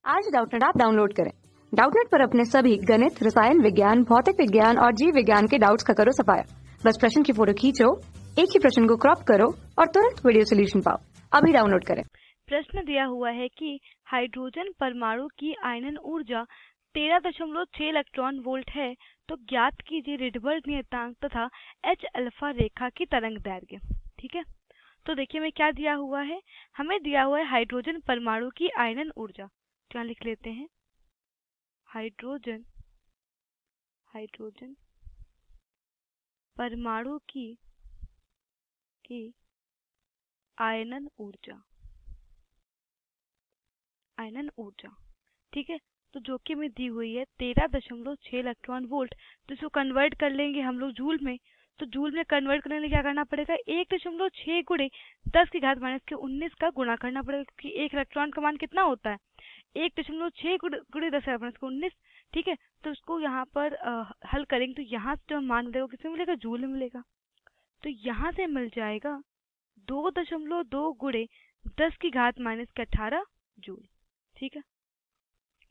आज Doubtnut app download करें। Doubtnut पर अपने सभी गणित, रसायन विज्ञान, भौतिक विज्ञान और जीव विज्ञान के डाउट्स का करो सफाया। बस प्रश्न की फोटो खींचो, एक ही प्रश्न को क्रॉप करो और तुरंत वीडियो सोल्यूशन पाओ। अभी डाउनलोड करें। प्रश्न दिया हुआ है कि हाइड्रोजन परमाणु की आयनन ऊर्जा 13.6 इलेक्ट्रॉन वोल्ट है, तो ज्ञात कीजिए रिडबर्ग नियतांक तथा एच अल्फा रेखा की तरंग दैर्घ्य। ठीक है, तो देखिए हमें क्या दिया हुआ है। हमें दिया हुआ है हाइड्रोजन परमाणु की आयनन ऊर्जा। तो यहाँ लिख लेते हैं हाइड्रोजन परमाणु की आयनन ऊर्जा। ठीक है, तो जो कि हमें दी हुई है 13.6 इलेक्ट्रॉन वोल्ट। तो इसको कन्वर्ट कर लेंगे हम लोग जूल में। तो जूल में कन्वर्ट करने के लिए क्या करना पड़ेगा, 1.6 गुणे 10⁻⁻19 का गुणा करना पड़ेगा, क्योंकि एक इलेक्ट्रॉन का मान कितना होता है 1.6 गुणे 10⁻19। ठीक है, तो उसको यहाँ पर हल करेंगे तो यहाँ से जो मान मिलेगा किसमें मिलेगा, जूल में मिलेगा। तो यहाँ से मिल जाएगा 2.2 गुणे 10⁻⁻18 जूल। ठीक है,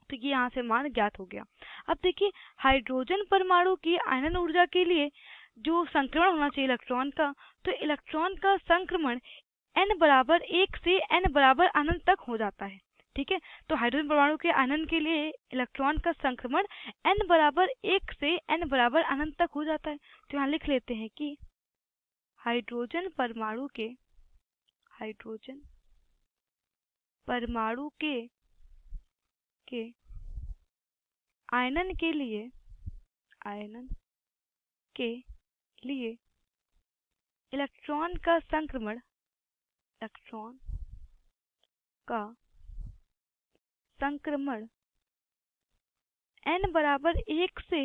तो ये यहाँ से मान ज्ञात हो गया। अब देखिए हाइड्रोजन परमाणु की आयनन ऊर्जा के लिए जो संक्रमण होना चाहिए इलेक्ट्रॉन का, तो इलेक्ट्रॉन का संक्रमण n बराबर 1 से n बराबर अनंत तक हो जाता है। ठीक है, तो हाइड्रोजन परमाणु के आयनन के लिए इलेक्ट्रॉन का संक्रमण n बराबर 1 से n बराबर अनंत तक हो जाता है। तो यहाँ लिख लेते हैं कि हाइड्रोजन परमाणु के आयनन के लिए इलेक्ट्रॉन का संक्रमण n बराबर 1 से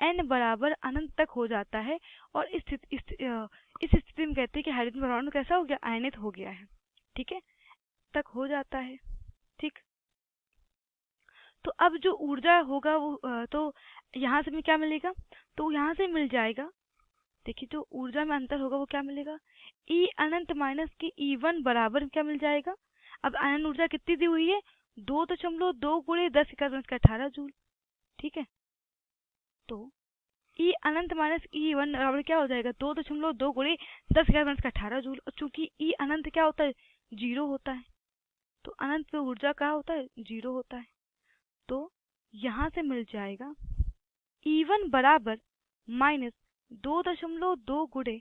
n बराबर अनंत तक हो जाता है। और इस स्थिति में कहते हैं कि हाइड्रोजन परमाणु कैसा हो गया, आयनित हो गया है। ठीक है, तक हो जाता है। ठीक, तो अब जो ऊर्जा होगा वो तो यहाँ से हमें क्या मिलेगा, तो यहाँ से मिल जाएगा। देखिए जो ऊर्जा में अंतर होगा वो क्या मिलेगा, E अनंत माइनस की E1 बराबर क्या मिल जाएगा। अब आयनन ऊर्जा कितनी दी हुई है, 2.2 गुणे 10⁻⁸ जूल। ठीक है, तो E अनंत माइनस E1 बराबर क्या हो जाएगा, 2.2 गुणे 10⁻⁸ जूल। और चूंकि E अनंत क्या होता है, 0 होता है, तो अनंत में ऊर्जा क्या होता है, 0 होता है। तो यहाँ से मिल जाएगा E1 बराबर माइनस 2.2 गुणे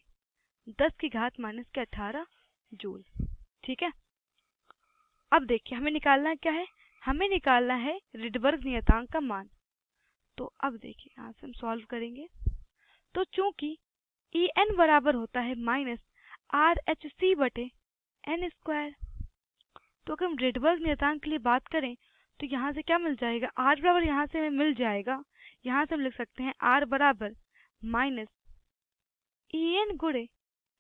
10⁻⁻18 जूल। ठीक है, अब देखिए हमें निकालना क्या है, हमें निकालना है रिडबर्ग नियतांक का मान। तो अब देखिए यहाँ से हम सॉल्व करेंगे। तो चूंकि En बराबर होता है माइनस RH बटे n स्क्वायर, तो अगर हम रिडबर्ग नियतांक के लिए बात करें तो यहाँ से क्या मिल जाएगा, R बराबर यहाँ से हमें मिल जाएगा। यहाँ से हम लिख सकते हैं R बराबर माइनस En गुणे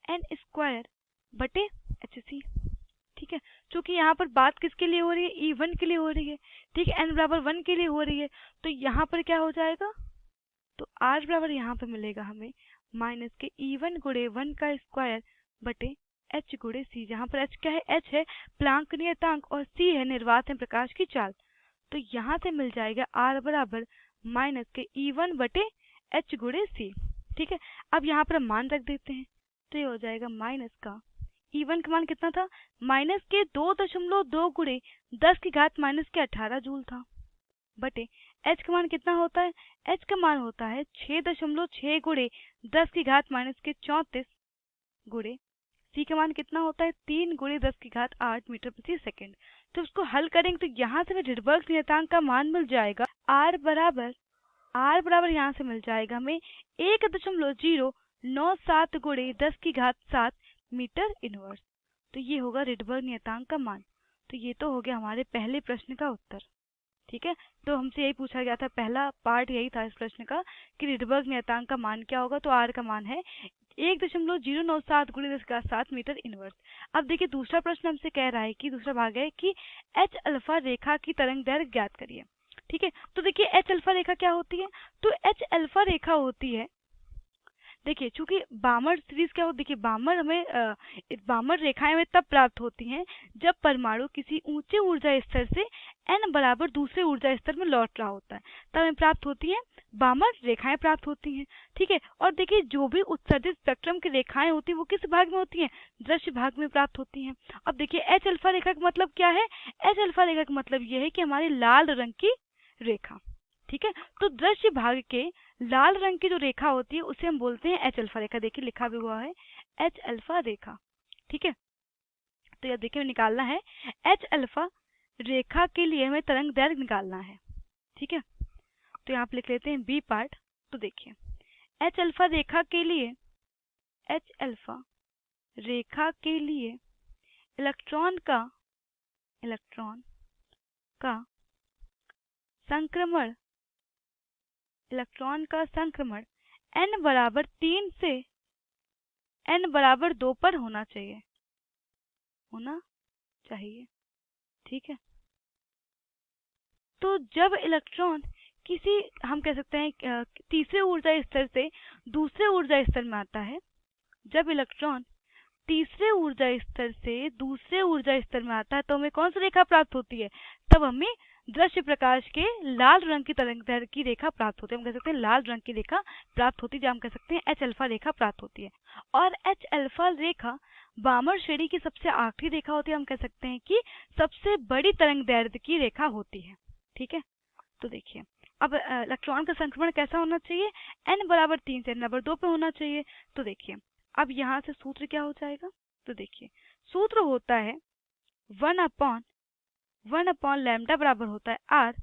n स्क्वायर बटे HC। ठीक है, क्योंकि यहाँ पर बात किसके लिए हो रही है, E1 के लिए हो रही है। ठीक है, n बराबर 1 के लिए हो रही है, तो यहाँ पर क्या हो जाएगा, तो R बराबर यहाँ पर मिलेगा हमें माइनस के E1 गुणे 1 का स्क्वायर बटे h गुणे c। जहाँ पर h क्या है, h है प्लांक नियतांक और c है निर्वात में प्रकाश की चाल। तो यहाँ से मिल जाएगा R बराबर माइनस के E1 बटे h गुणे c। ठीक है, अब यहाँ पर हम मान रख देते हैं, तो ये हो जाएगा माइनस का E1 का मान कितना था, माइनस के 2.2 गुणे 10⁻⁻18 जूल था, बटे h का मान कितना होता है, h का मान होता है 6.6 गुणे 10⁻⁻34 गुणे c का मान कितना होता है 3 गुणे 10⁸ मीटर प्रति सेकंड। तो उसको हल करेंगे तो यहाँ से हमें रिडबर्ग नियतांक का मान मिल जाएगा। R बराबर यहाँ से मिल जाएगा हमें 1.097 गुणे 10⁻7 मीटर इनवर्स। तो ये होगा रिडबर्ग नियतांक का मान। तो ये तो हो गया हमारे पहले प्रश्न का उत्तर। ठीक है, तो हमसे यही पूछा गया था, पहला पार्ट यही था इस प्रश्न का कि रिडबर्ग नियतांक का मान क्या होगा। तो R का मान है 1.097 गुणे 10⁻7 मीटर इनवर्स। अब देखिए दूसरा प्रश्न हमसे कह रहा है कि दूसरा भाग है कि H अल्फा रेखा की तरंग दैर्घ्य ज्ञात करिए। ठीक है, तो देखिए H अल्फा रेखा क्या होती है, तो H अल्फा रेखा होती है देखिए चूंकि बामर सीरीज क्या हो, देखिए बामर हमें बामर रेखाएं हमें तब प्राप्त होती हैं जब परमाणु किसी ऊंचे ऊर्जा स्तर से n बराबर दूसरे ऊर्जा स्तर में लौट रहा होता है, तब हमें प्राप्त होती हैं बामर रेखाएं प्राप्त होती हैं। ठीक है, और देखिए जो भी उत्सर्जित स्पेक्ट्रम की रेखाएं होती हैं वो किस भाग में होती हैं, दृश्य भाग में प्राप्त होती हैं। अब देखिए एच अल्फा रेखा का मतलब क्या है, एच अल्फा रेखा का मतलब ये है कि हमारी लाल रंग की रेखा। ठीक है, तो दृश्य भाग के लाल रंग की जो रेखा होती है उसे हम बोलते हैं एच अल्फा रेखा। देखिए लिखा भी हुआ है एच अल्फा रेखा। ठीक है, तो यह देखिए निकालना है एच अल्फा रेखा के लिए हमें तरंग दैर्घ्य निकालना है। ठीक है, तो यहाँ पे लिख लेते हैं बी पार्ट। तो देखिए एच अल्फा रेखा के लिए, एच अल्फा रेखा के लिए इलेक्ट्रॉन का संक्रमण n बराबर 3 से n बराबर 2 पर होना चाहिए। ठीक है, तो जब इलेक्ट्रॉन किसी, हम कह सकते हैं तीसरे ऊर्जा स्तर से दूसरे ऊर्जा स्तर में आता है, जब इलेक्ट्रॉन तीसरे ऊर्जा स्तर से दूसरे ऊर्जा स्तर में आता है तो हमें कौन सी रेखा प्राप्त होती है, तब हमें दृश्य प्रकाश के लाल रंग की तरंगदैर्घ्य की रेखा प्राप्त होती है। हम कह सकते हैं लाल रंग की रेखा प्राप्त होती है, जो हम कह सकते हैं एच अल्फा रेखा प्राप्त होती है। और एच अल्फा रेखा बामर श्रेणी की सबसे आखिरी रेखा होती है, हम कह सकते हैं कि सबसे बड़ी तरंगदैर्घ्य की रेखा होती है। ठीक है, तो देखिए अब इलेक्ट्रॉन का संक्रमण कैसा होना चाहिए, n बराबर 3 से n बराबर 2 पे होना चाहिए। तो देखिए अब यहाँ से सूत्र क्या हो जाएगा, तो देखिए सूत्र होता है 1 अपॉन लैम्डा बराबर होता है r,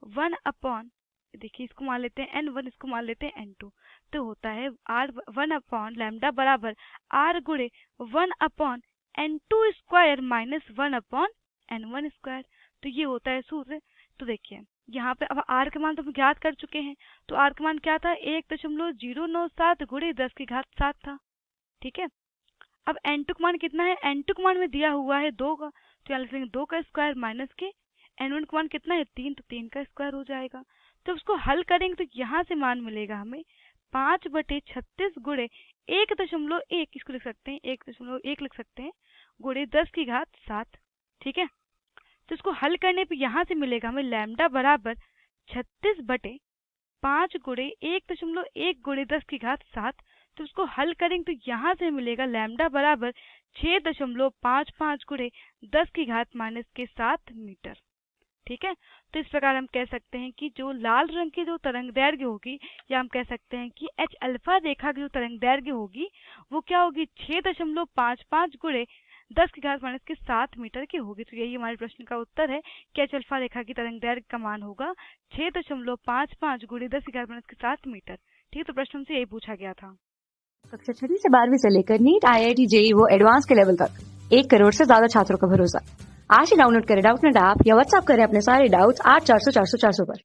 1 अपॉन, देखिए इसको मान लेते हैं n1, इसको मान लेते हैं n2, तो होता है r 1 अपॉन लैम्डा बराबर r गुणे 1 upon n2 square minus 1 upon n1 square. तो ये होता है सूत्र। तो देखिए यहाँ पे अब r का मान तो हम ज्ञात कर चुके हैं, तो r का मान क्या था, 1.097 गुणे 10 की घात 7 था। ठीक है, अब n2 का मान कितना है, n2 का मान में दिया हुआ है 2 का, तो यहाँ लिखेंगे 2 का स्क्वायर माइनस के n1 का मान कितना है 3, तो 3 का स्क्वायर हो जाएगा। तो उसको हल करेंगे तो यहाँ से मान मिलेगा हमें 5/36 गुणे 1.1, इसको लिख सकते हैं 1.1 लिख सकते हैं, गुणे 10 की घात 7। ठीक है, तो इसको हल करने पे यहाँ से मिलेगा हमें लैम्डा बराबर 36/5 गुणे 1.1 गुणे 10 की घात 7। तो इसको हल करेंगे तो यहाँ से मिलेगा लैम्डा बराबर 6.55 गुणे 10 की घात माइनस के 7 मीटर। ठीक है, तो इस प्रकार हम कह सकते हैं कि जो लाल रंग की जो तरंगदैर्घ्य होगी, या हम कह सकते हैं कि एच अल्फा रेखा की जो तरंगदैर्घ्य होगी वो क्या होगी, 6.55 गुणे 10 की घात माइनस के 7 मीटर की होगी। तो यही हमारे प्रश्न का उत्तर है कि एच अल्फा रेखा की तरंगदैर्घ्य का मान होगा 6.55 गुणे 10 की घात माइनस के 7 मीटर। ठीक है, तो प्रश्न हमसे यही पूछा गया था। कक्षा 6 से 12वीं से लेकर नीट, IIT, JEE वो एडवांस के लेवल तक 1 करोड़ से ज्यादा छात्रों का भरोसा। आज ही डाउनलोड करें डाउटनेट ऐप या व्हाट्सएप करें अपने सारे डाउट्स 8400 400 400 पर।